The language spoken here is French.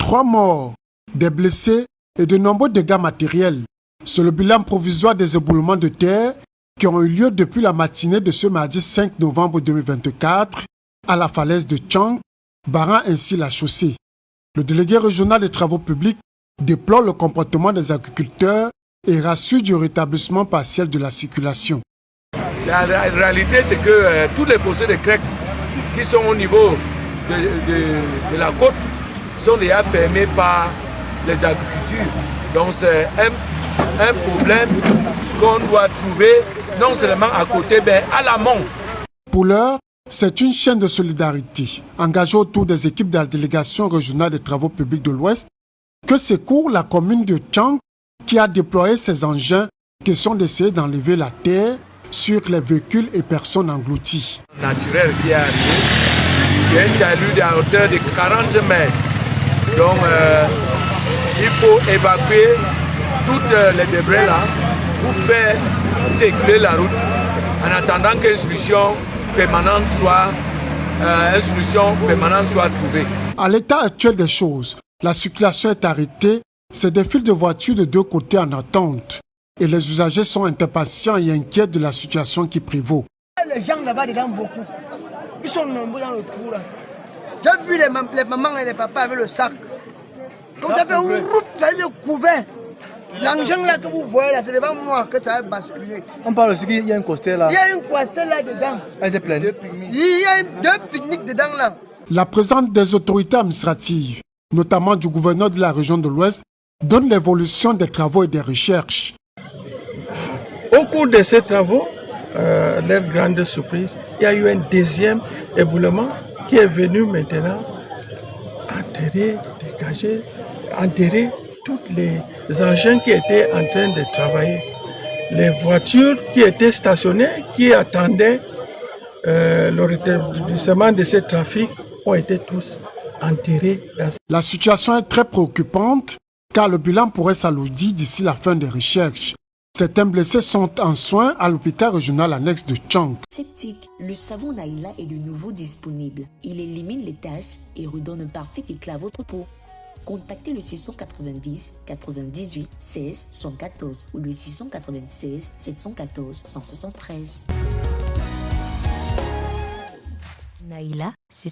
3 morts, des blessés et de nombreux dégâts matériels. C'est le bilan provisoire des éboulements de terre qui ont eu lieu depuis la matinée de ce mardi 5 novembre 2024 à la falaise de Tchang, barrant ainsi la chaussée. Le délégué régional des travaux publics déplore le comportement des agriculteurs et rassure du rétablissement partiel de la circulation. La réalité, c'est que tous les fossés de crêpes qui sont au niveau de la côte sont déjà fermés par les agricultures. Donc c'est un problème qu'on doit trouver non seulement à côté, mais à l'amont. Pour l'heure, c'est une chaîne de solidarité engagée autour des équipes de la délégation régionale des travaux publics de l'Ouest que secourt la commune de Tchang qui a déployé ses engins qui sont d'essayer d'enlever la terre sur les véhicules et personnes englouties. Naturel qui est arrivé, il y a un talus à hauteur de 40 mètres. Donc il faut évacuer toutes les débris là pour faire circuler la route en attendant qu'une solution permanente soit trouvée. À l'état actuel des choses, la circulation est arrêtée, c'est des files de voitures de deux côtés en attente. Et les usagers sont impatients et inquiets de la situation qui prévaut. Les gens là-bas dedans beaucoup. Ils sont nombreux dans le trou là. J'ai vu les mamans et les papas avec le sac. Quand ça fait un route, ça a été couvert. L'argent là que vous voyez là, c'est devant moi que ça va basculer. On parle aussi qu'il y a un costet là. Il y a une costet là dedans. Elle était pleine. Il y a deux pique-niques dedans là. La présence des autorités administratives, notamment du gouverneur de la région de l'Ouest, donne l'évolution des travaux et des recherches. Au cours de ces travaux, leur grande surprise, il y a eu un deuxième éboulement qui est venu maintenant enterrer tous les engins qui étaient en train de travailler. Les voitures qui étaient stationnées, qui attendaient le rétablissement de ce trafic, ont été tous enterrés. La situation est très préoccupante car le bilan pourrait s'alourdir d'ici la fin des recherches. Certains blessés sont en soins à l'hôpital régional annexe de Tchang. Septique, le savon Naïla est de nouveau disponible. Il élimine les taches et redonne un parfait éclat à votre peau. Contactez le 690 98 16 114 ou le 696 714 173. Naïla, c'est